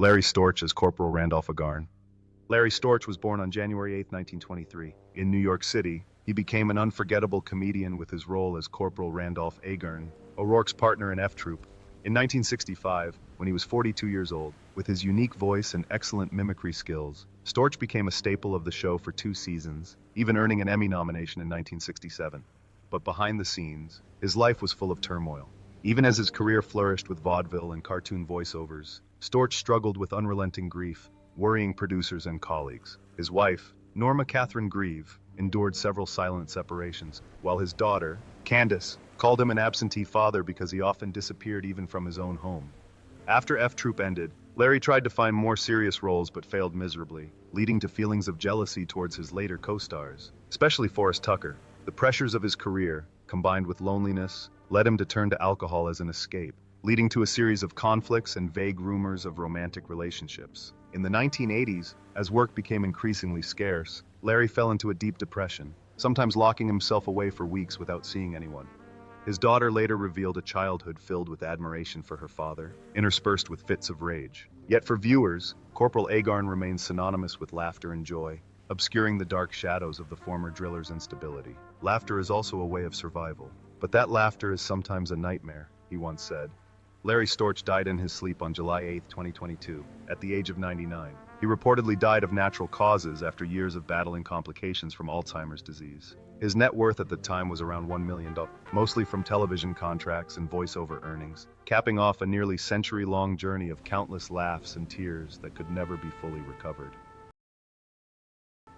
Larry Storch as Corporal Randolph Agarn. Larry Storch was born on January 8, 1923. In New York City, he became an unforgettable comedian with his role as Corporal Randolph Agarn, O'Rourke's partner in F Troop. In 1965, when he was 42 years old, with his unique voice and excellent mimicry skills, Storch became a staple of the show for 2 seasons, even earning an Emmy nomination in 1967. But behind the scenes, his life was full of turmoil. Even as his career flourished with vaudeville and cartoon voiceovers, Storch struggled with unrelenting grief, worrying producers and colleagues. His wife, Norma Catherine Grieve, endured several silent separations, while his daughter, Candace, called him an absentee father because he often disappeared even from his own home. After F Troop ended, Larry tried to find more serious roles but failed miserably, leading to feelings of jealousy towards his later co-stars, especially Forrest Tucker. The pressures of his career, combined with loneliness, led him to turn to alcohol as an escape, leading to a series of conflicts and vague rumors of romantic relationships. In the 1980s, as work became increasingly scarce, Larry fell into a deep depression, sometimes locking himself away for weeks without seeing anyone. His daughter later revealed a childhood filled with admiration for her father, interspersed with fits of rage. Yet for viewers, Corporal Agarn remains synonymous with laughter and joy, obscuring the dark shadows of the former driller's instability. Laughter is also a way of survival. But that laughter is sometimes a nightmare, he once said. Larry Storch died in his sleep on July 8, 2022, at the age of 99. He reportedly died of natural causes after years of battling complications from Alzheimer's disease. His net worth at the time was around $1 million, mostly from television contracts and voiceover earnings, capping off a nearly century-long journey of countless laughs and tears that could never be fully recovered.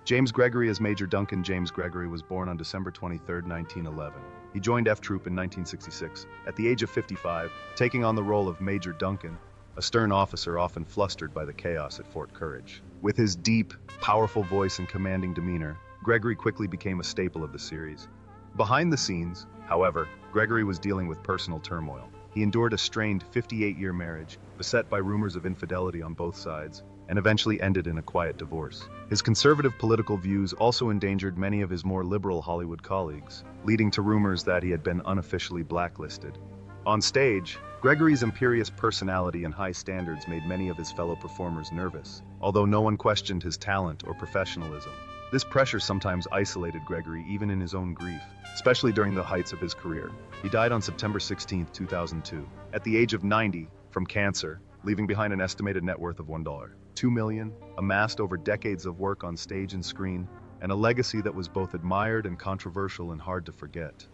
James Gregory as Major Duncan. James Gregory was born on December 23, 1911. He joined F Troop in 1966, at the age of 55, taking on the role of Major Duncan, a stern officer often flustered by the chaos at Fort Courage. With his deep, powerful voice and commanding demeanor, Gregory quickly became a staple of the series. Behind the scenes, however, Gregory was dealing with personal turmoil. He endured a strained 58-year marriage, beset by rumors of infidelity on both sides, and eventually ended in a quiet divorce. His conservative political views also endangered many of his more liberal Hollywood colleagues, leading to rumors that he had been unofficially blacklisted. On stage, Gregory's imperious personality and high standards made many of his fellow performers nervous, although no one questioned his talent or professionalism. This pressure sometimes isolated Gregory even in his own grief, especially during the heights of his career. He died on September 16, 2002, at the age of 90, from cancer, leaving behind an estimated net worth of $1.2 million, amassed over decades of work on stage and screen, and a legacy that was both admired and controversial and hard to forget.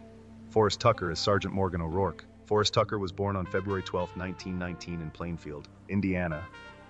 Forrest Tucker as Sergeant Morgan O'Rourke. Forrest Tucker was born on February 12, 1919 in Plainfield, Indiana.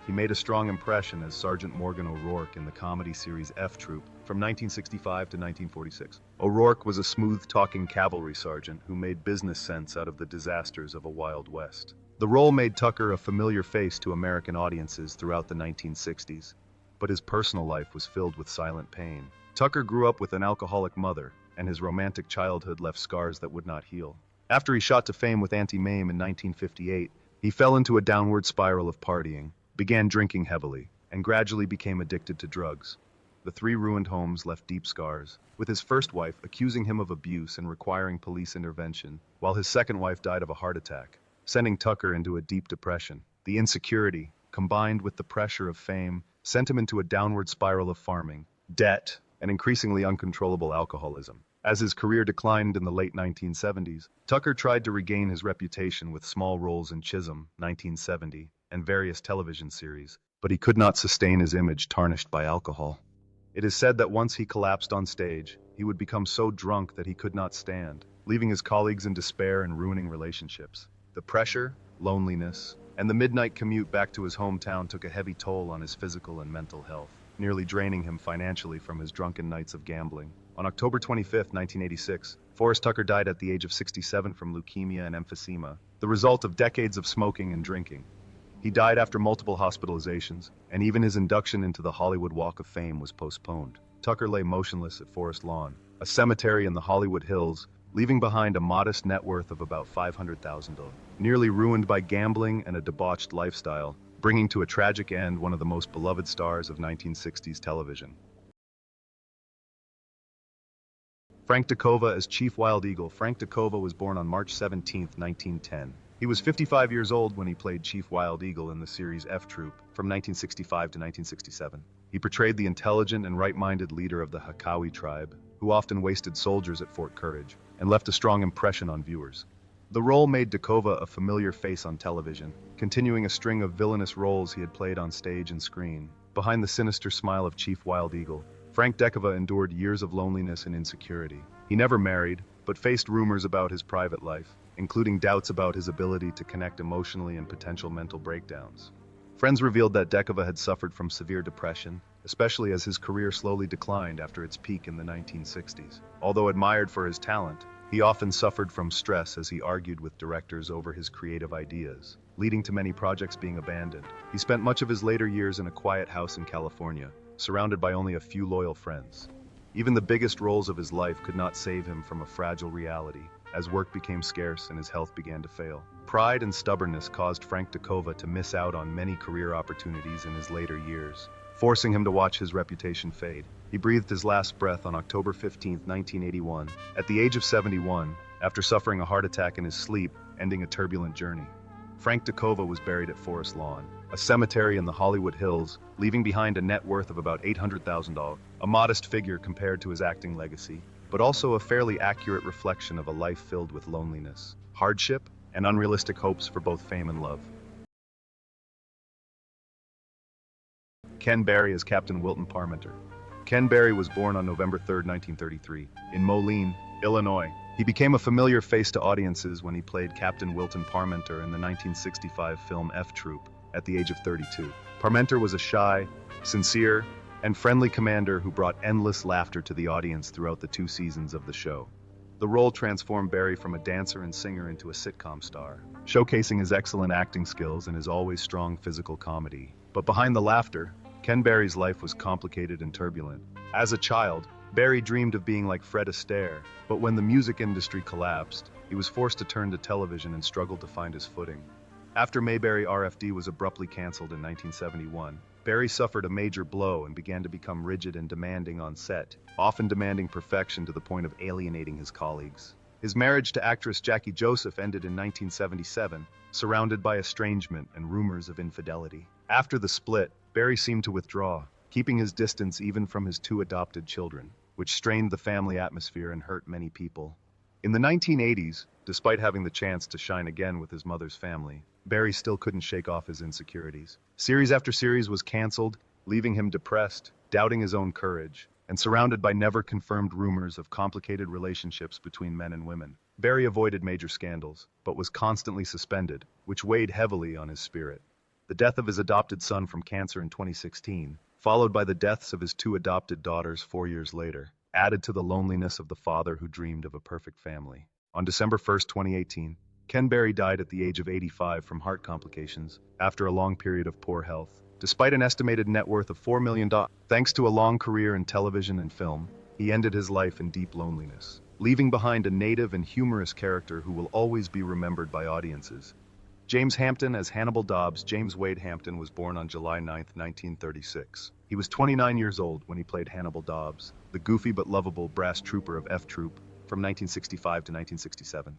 He made a strong impression as Sergeant Morgan O'Rourke in the comedy series F Troop from 1965 to 1946. O'Rourke was a smooth-talking cavalry sergeant who made business sense out of the disasters of a Wild West. The role made Tucker a familiar face to American audiences throughout the 1960s, but his personal life was filled with silent pain. Tucker grew up with an alcoholic mother, and his romantic childhood left scars that would not heal. After he shot to fame with Auntie Mame in 1958, he fell into a downward spiral of partying, began drinking heavily, and gradually became addicted to drugs. The 3 ruined homes left deep scars, with his first wife accusing him of abuse and requiring police intervention, while his second wife died of a heart attack, sending Tucker into a deep depression. The insecurity, combined with the pressure of fame, sent him into a downward spiral of farming, debt, and increasingly uncontrollable alcoholism. As his career declined in the late 1970s, Tucker tried to regain his reputation with small roles in Chisholm, 1970, and various television series, but he could not sustain his image tarnished by alcohol. It is said that once he collapsed on stage, he would become so drunk that he could not stand, leaving his colleagues in despair and ruining relationships. The pressure, loneliness, and the midnight commute back to his hometown took a heavy toll on his physical and mental health, nearly draining him financially from his drunken nights of gambling. On October 25, 1986, Forrest Tucker died at the age of 67 from leukemia and emphysema, the result of decades of smoking and drinking. He died after multiple hospitalizations, and even his induction into the Hollywood Walk of Fame was postponed. Tucker lay motionless at Forest Lawn, a cemetery in the Hollywood Hills, leaving behind a modest net worth of about $500,000, nearly ruined by gambling and a debauched lifestyle, bringing to a tragic end one of the most beloved stars of 1960s television. Frank DeCova as Chief Wild Eagle. Frank DeCova was born on March 17, 1910. He was 55 years old when he played Chief Wild Eagle in the series F Troop from 1965 to 1967. He portrayed the intelligent and right-minded leader of the Hakawi tribe, who often wasted soldiers at Fort Courage, and left a strong impression on viewers. The role made Dekova a familiar face on television, continuing a string of villainous roles he had played on stage and screen. Behind the sinister smile of Chief Wild Eagle, Frank Dekova endured years of loneliness and insecurity. He never married, but faced rumors about his private life, including doubts about his ability to connect emotionally and potential mental breakdowns. Friends revealed that Dekova had suffered from severe depression, especially as his career slowly declined after its peak in the 1960s. Although admired for his talent, he often suffered from stress as he argued with directors over his creative ideas, leading to many projects being abandoned. He spent much of his later years in a quiet house in California, surrounded by only a few loyal friends. Even the biggest roles of his life could not save him from a fragile reality, as work became scarce and his health began to fail. Pride and stubbornness caused Frank Dekova to miss out on many career opportunities in his later years, forcing him to watch his reputation fade. He breathed his last breath on October 15, 1981, at the age of 71, after suffering a heart attack in his sleep, ending a turbulent journey. Frank Dekova was buried at Forest Lawn, a cemetery in the Hollywood Hills, leaving behind a net worth of about $800,000, a modest figure compared to his acting legacy, but also a fairly accurate reflection of a life filled with loneliness, hardship, and unrealistic hopes for both fame and love. Ken Barry as Captain Wilton Parmenter. Ken Barry was born on November 3, 1933, in Moline, Illinois. He became a familiar face to audiences when he played Captain Wilton Parmenter in the 1965 film F Troop at the age of 32. Parmenter was a shy, sincere, and friendly commander who brought endless laughter to the audience throughout the 2 seasons of the show. The role transformed Barry from a dancer and singer into a sitcom star, showcasing his excellent acting skills and his always strong physical comedy. But behind the laughter, Ken Barry's life was complicated and turbulent. As a child, Barry dreamed of being like Fred Astaire, but when the music industry collapsed, he was forced to turn to television and struggled to find his footing. After Mayberry RFD was abruptly canceled in 1971, Barry suffered a major blow and began to become rigid and demanding on set, often demanding perfection to the point of alienating his colleagues. His marriage to actress Jackie Joseph ended in 1977, surrounded by estrangement and rumors of infidelity. After the split, Barry seemed to withdraw, keeping his distance even from his 2 adopted children, which strained the family atmosphere and hurt many people. In the 1980s, despite having the chance to shine again with his mother's family, Barry still couldn't shake off his insecurities. Series after series was canceled, leaving him depressed, doubting his own courage, and surrounded by never-confirmed rumors of complicated relationships between men and women. Barry avoided major scandals, but was constantly suspended, which weighed heavily on his spirit. The death of his adopted son from cancer in 2016, followed by the deaths of his 2 adopted daughters 4 years later, added to the loneliness of the father who dreamed of a perfect family. On December 1, 2018, Ken Barry died at the age of 85 from heart complications after a long period of poor health. Despite an estimated net worth of $4 million, thanks to a long career in television and film, he ended his life in deep loneliness, leaving behind a native and humorous character who will always be remembered by audiences. James Hampton as Hannibal Dobbs. James Wade Hampton was born on July 9, 1936. He was 29 years old when he played Hannibal Dobbs, the goofy but lovable brass trooper of F Troop from 1965 to 1967.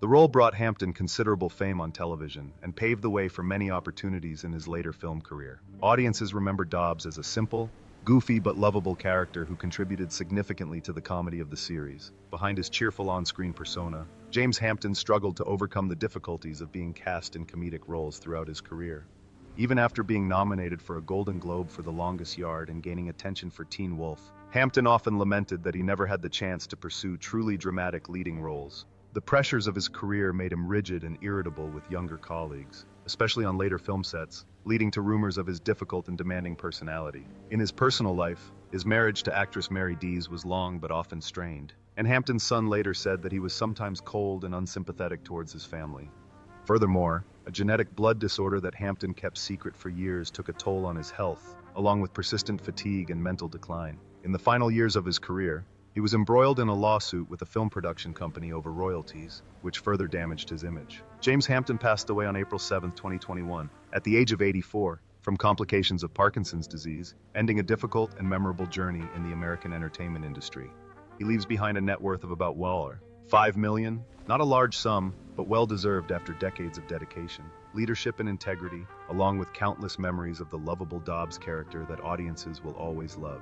The role brought Hampton considerable fame on television and paved the way for many opportunities in his later film career. Audiences remember Dobbs as a simple, goofy but lovable character who contributed significantly to the comedy of the series. Behind his cheerful on-screen persona, James Hampton struggled to overcome the difficulties of being cast in comedic roles throughout his career. Even after being nominated for a Golden Globe for The Longest Yard and gaining attention for Teen Wolf, Hampton often lamented that he never had the chance to pursue truly dramatic leading roles. The pressures of his career made him rigid and irritable with younger colleagues, especially on later film sets, leading to rumors of his difficult and demanding personality. In his personal life, his marriage to actress Mary Dees was long but often strained, and Hampton's son later said that he was sometimes cold and unsympathetic towards his family. Furthermore, a genetic blood disorder that Hampton kept secret for years took a toll on his health, along with persistent fatigue and mental decline. In the final years of his career, he was embroiled in a lawsuit with a film production company over royalties, which further damaged his image. James Hampton passed away on April 7, 2021, at the age of 84, from complications of Parkinson's disease, ending a difficult and memorable journey in the American entertainment industry. He leaves behind a net worth of about 5 million? Not a large sum, but well-deserved after decades of dedication, leadership and integrity, along with countless memories of the lovable Dobbs character that audiences will always love.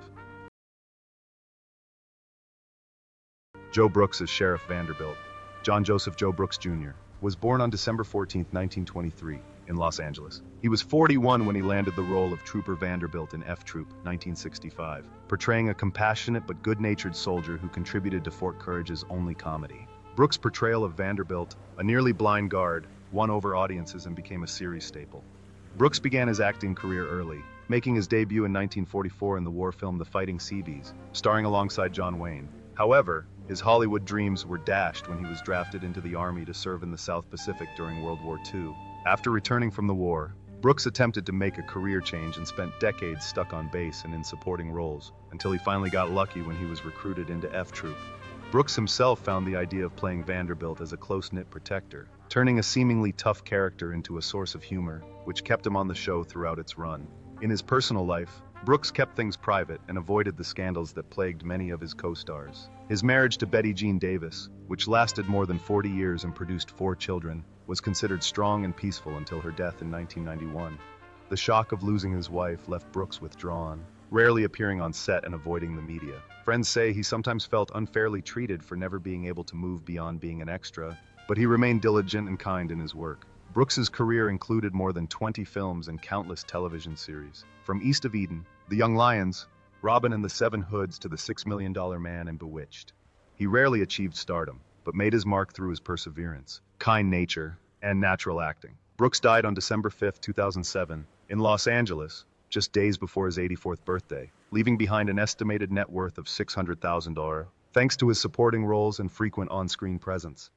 Joe Brooks as Sheriff Vanderbilt. John Joseph Joe Brooks Jr. was born on December 14, 1923, in Los Angeles. He was 41 when he landed the role of Trooper Vanderbilt in F Troop, 1965, portraying a compassionate but good-natured soldier who contributed to Fort Courage's only comedy. Brooks' portrayal of Vanderbilt, a nearly blind guard, won over audiences and became a series staple. Brooks began his acting career early, making his debut in 1944 in the war film The Fighting Seabees, starring alongside John Wayne. However, his Hollywood dreams were dashed when he was drafted into the Army to serve in the South Pacific during World War II. After returning from the war, Brooks attempted to make a career change and spent decades stuck on base and in supporting roles, until he finally got lucky when he was recruited into F Troop. Brooks himself found the idea of playing Vanderbilt as a close-knit protector, turning a seemingly tough character into a source of humor, which kept him on the show throughout its run. In his personal life, Brooks kept things private and avoided the scandals that plagued many of his co-stars. His marriage to Betty Jean Davis, which lasted more than 40 years and produced 4 children, was considered strong and peaceful until her death in 1991. The shock of losing his wife left Brooks withdrawn, rarely appearing on set and avoiding the media. Friends say he sometimes felt unfairly treated for never being able to move beyond being an extra, but he remained diligent and kind in his work. Brooks's career included more than 20 films and countless television series. From East of Eden, The Young Lions, Robin and the Seven Hoods to The $6 Million Man and Bewitched. He rarely achieved stardom, but made his mark through his perseverance, kind nature, and natural acting. Brooks died on December 5, 2007, in Los Angeles, just days before his 84th birthday, leaving behind an estimated net worth of $600,000, thanks to his supporting roles and frequent on-screen presence.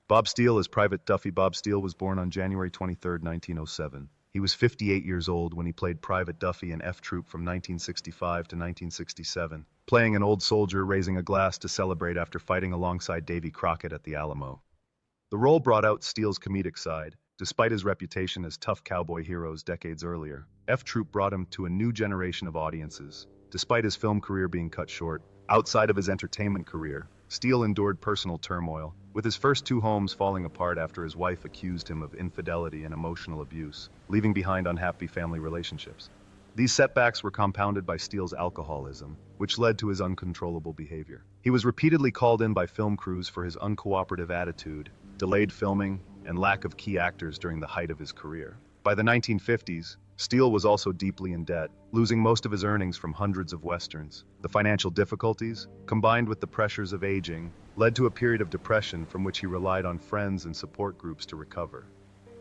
Bob Steele as Private Duffy. Bob Steele was born on January 23, 1907. He was 58 years old when he played Private Duffy in F Troop from 1965 to 1967, playing an old soldier raising a glass to celebrate after fighting alongside Davy Crockett at the Alamo. The role brought out Steele's comedic side, despite his reputation as tough cowboy heroes decades earlier. F Troop brought him to a new generation of audiences. Despite his film career being cut short, outside of his entertainment career, Steele endured personal turmoil, with his first 2 homes falling apart after his wife accused him of infidelity and emotional abuse, leaving behind unhappy family relationships. These setbacks were compounded by Steele's alcoholism, which led to his uncontrollable behavior. He was repeatedly called in by film crews for his uncooperative attitude, delayed filming, and lack of key actors during the height of his career. By the 1950s, Steele was also deeply in debt, losing most of his earnings from hundreds of westerns. The financial difficulties, combined with the pressures of aging, led to a period of depression from which he relied on friends and support groups to recover.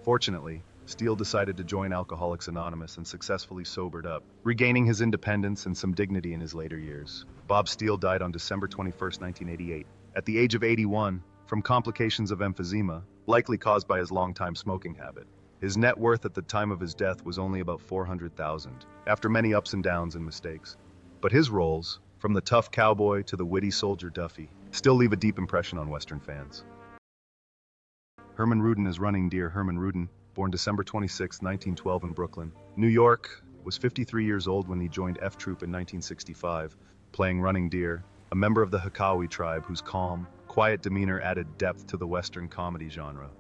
Fortunately, Steele decided to join Alcoholics Anonymous and successfully sobered up, regaining his independence and some dignity in his later years. Bob Steele died on December 21, 1988, at the age of 81, from complications of emphysema, likely caused by his longtime smoking habit. His net worth at the time of his death was only about $400,000, after many ups and downs and mistakes. But his roles, from the tough cowboy to the witty soldier Duffy, still leave a deep impression on Western fans. Herman Rudin as Running Deer. Herman Rudin, born December 26, 1912 in Brooklyn, New York, was 53 years old when he joined F Troop in 1965, playing Running Deer, a member of the Hakawi tribe whose calm, quiet demeanor added depth to the Western comedy genre.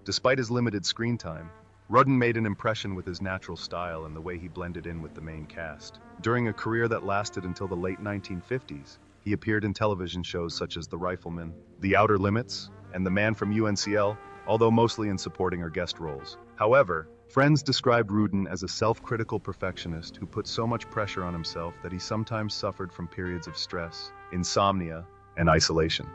Despite his limited screen time, Rudin made an impression with his natural style and the way he blended in with the main cast. During a career that lasted until the late 1950s, he appeared in television shows such as The Rifleman, The Outer Limits, and The Man from UNCL, although mostly in supporting or guest roles. However, friends described Rudin as a self-critical perfectionist who put so much pressure on himself that he sometimes suffered from periods of stress, insomnia, and isolation.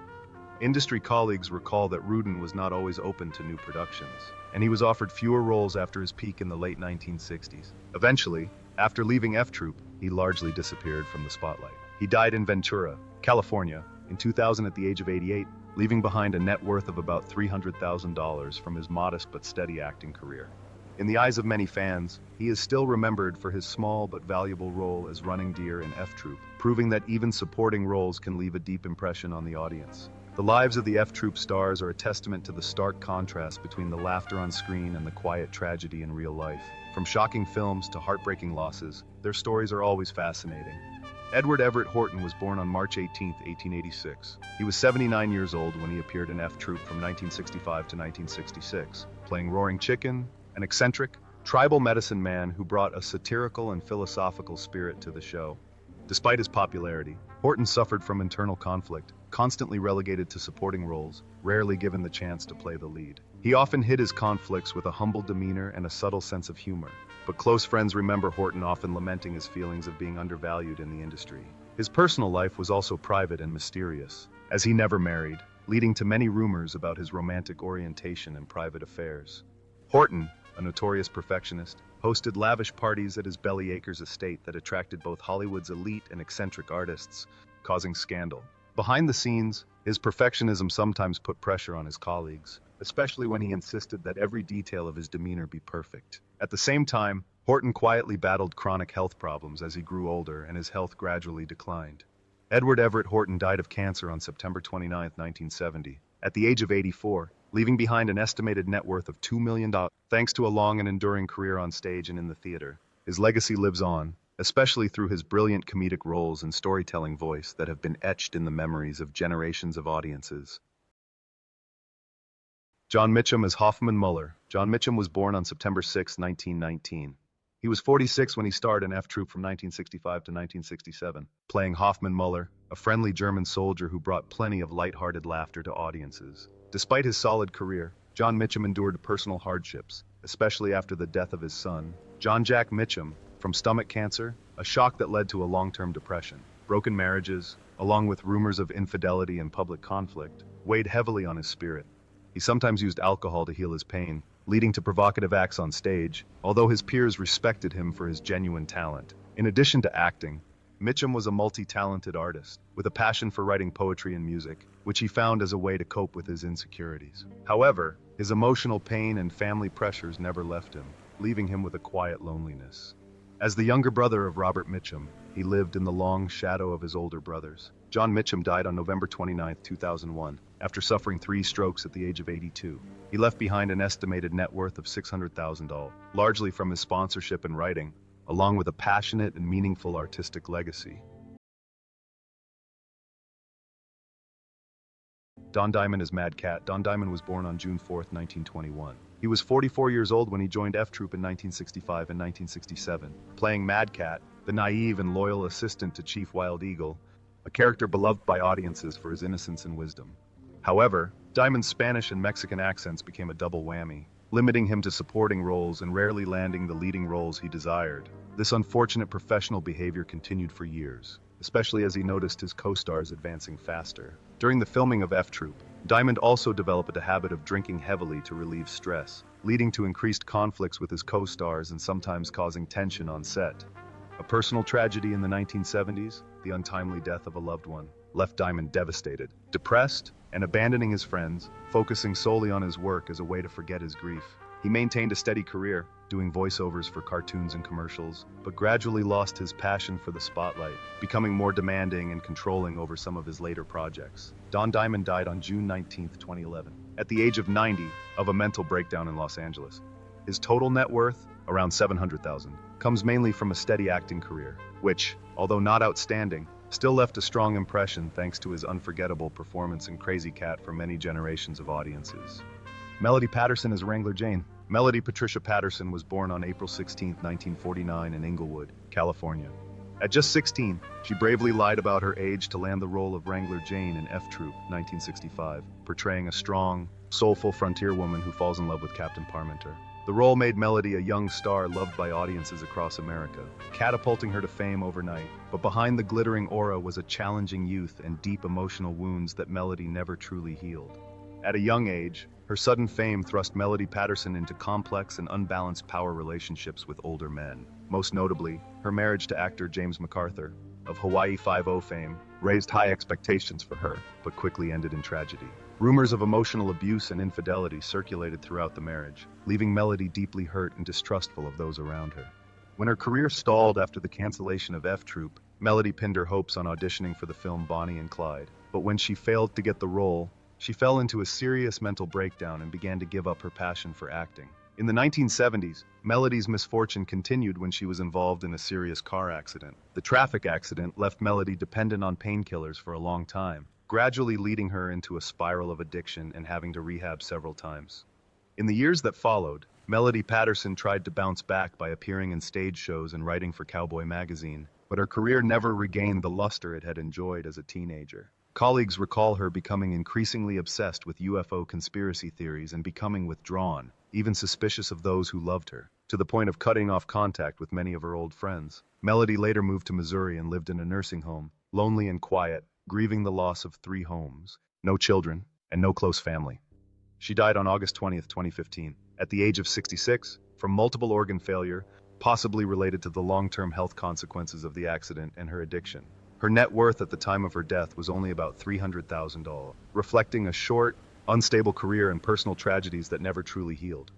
Industry colleagues recall that Rudin was not always open to new productions, and he was offered fewer roles after his peak in the late 1960s. Eventually, after leaving F Troop, he largely disappeared from the spotlight. He died in Ventura, California, in 2000 at the age of 88, leaving behind a net worth of about $300,000 from his modest but steady acting career. In the eyes of many fans, he is still remembered for his small but valuable role as Running Deer in F Troop, proving that even supporting roles can leave a deep impression on the audience. The lives of the F Troop stars are a testament to the stark contrast between the laughter on screen and the quiet tragedy in real life. From shocking films to heartbreaking losses, their stories are always fascinating. Edward Everett Horton was born on March 18, 1886. He was 79 years old when he appeared in F Troop from 1965 to 1966, playing Roaring Chicken, an eccentric, tribal medicine man who brought a satirical and philosophical spirit to the show. Despite his popularity, Horton suffered from internal conflict, constantly relegated to supporting roles, rarely given the chance to play the lead. He often hid his conflicts with a humble demeanor and a subtle sense of humor, but close friends remember Horton often lamenting his feelings of being undervalued in the industry. His personal life was also private and mysterious, as he never married, leading to many rumors about his romantic orientation and private affairs. Horton, a notorious perfectionist, hosted lavish parties at his Bellyacres estate that attracted both Hollywood's elite and eccentric artists, causing scandal. Behind the scenes, his perfectionism sometimes put pressure on his colleagues, especially when he insisted that every detail of his demeanor be perfect. At the same time, Horton quietly battled chronic health problems as he grew older and his health gradually declined. Edward Everett Horton died of cancer on September 29, 1970, at the age of 84, leaving behind an estimated net worth of $2 million. Thanks to a long and enduring career on stage and in the theater, his legacy lives on, especially through his brilliant comedic roles and storytelling voice that have been etched in the memories of generations of audiences. John Mitchum as Hoffman Muller. John Mitchum was born on September 6, 1919. He was 46 when he starred in F Troop from 1965 to 1967, playing Hoffman Muller, a friendly German soldier who brought plenty of light-hearted laughter to audiences. Despite his solid career, John Mitchum endured personal hardships, especially after the death of his son, John Jack Mitchum, from stomach cancer, a shock that led to a long-term depression. Broken marriages, along with rumors of infidelity and public conflict, weighed heavily on his spirit. He sometimes used alcohol to heal his pain, leading to provocative acts on stage, although his peers respected him for his genuine talent. In addition to acting, Mitchum was a multi-talented artist, with a passion for writing poetry and music, which he found as a way to cope with his insecurities. However, his emotional pain and family pressures never left him, leaving him with a quiet loneliness. As the younger brother of Robert Mitchum, he lived in the long shadow of his older brothers. John Mitchum died on November 29, 2001, after suffering 3 strokes at the age of 82. He left behind an estimated net worth of $600,000, largely from his sponsorship and writing, along with a passionate and meaningful artistic legacy. Don Diamond as Mad Cat. Don Diamond was born on June 4, 1921. He was 44 years old when he joined F Troop in 1965 and 1967, playing Mad Cat, the naive and loyal assistant to Chief Wild Eagle, a character beloved by audiences for his innocence and wisdom. However, Diamond's Spanish and Mexican accents became a double whammy, limiting him to supporting roles and rarely landing the leading roles he desired. This unfortunate professional behavior continued for years, especially as he noticed his co-stars advancing faster. During the filming of F Troop, Diamond also developed a habit of drinking heavily to relieve stress, leading to increased conflicts with his co-stars and sometimes causing tension on set. A personal tragedy in the 1970s, the untimely death of a loved one, left Diamond devastated, depressed, and abandoning his friends, focusing solely on his work as a way to forget his grief. He maintained a steady career, doing voiceovers for cartoons and commercials, but gradually lost his passion for the spotlight, becoming more demanding and controlling over some of his later projects. Don Diamond died on June 19, 2011, at the age of 90, of a mental breakdown in Los Angeles. His total net worth, around $700,000, comes mainly from a steady acting career, which, although not outstanding, still left a strong impression thanks to his unforgettable performance in Crazy Cat for many generations of audiences. Melody Patterson as Wrangler Jane. Melody Patricia Patterson was born on April 16, 1949 in Inglewood, California. At just 16, she bravely lied about her age to land the role of Wrangler Jane in F Troop 1965, portraying a strong, soulful frontier woman who falls in love with Captain Parmenter. The role made Melody a young star loved by audiences across America, catapulting her to fame overnight. But behind the glittering aura was a challenging youth and deep emotional wounds that Melody never truly healed. At a young age, her sudden fame thrust Melody Patterson into complex and unbalanced power relationships with older men. Most notably, her marriage to actor James MacArthur, of Hawaii Five-0 fame, raised high expectations for her, but quickly ended in tragedy. Rumors of emotional abuse and infidelity circulated throughout the marriage, leaving Melody deeply hurt and distrustful of those around her. When her career stalled after the cancellation of F Troop, Melody pinned her hopes on auditioning for the film Bonnie and Clyde. But when she failed to get the role, she fell into a serious mental breakdown and began to give up her passion for acting. In the 1970s, Melody's misfortune continued when she was involved in a serious car accident. The traffic accident left Melody dependent on painkillers for a long time, gradually leading her into a spiral of addiction and having to rehab several times. In the years that followed, Melody Patterson tried to bounce back by appearing in stage shows and writing for Cowboy magazine, but her career never regained the luster it had enjoyed as a teenager. Colleagues recall her becoming increasingly obsessed with UFO conspiracy theories and becoming withdrawn, even suspicious of those who loved her, to the point of cutting off contact with many of her old friends. Melody later moved to Missouri and lived in a nursing home, lonely and quiet, grieving the loss of 3 homes, no children, and no close family. She died on August 20th, 2015, at the age of 66, from multiple organ failure, possibly related to the long-term health consequences of the accident and her addiction. Her net worth at the time of her death was only about $300,000, reflecting a short, unstable career and personal tragedies that never truly healed.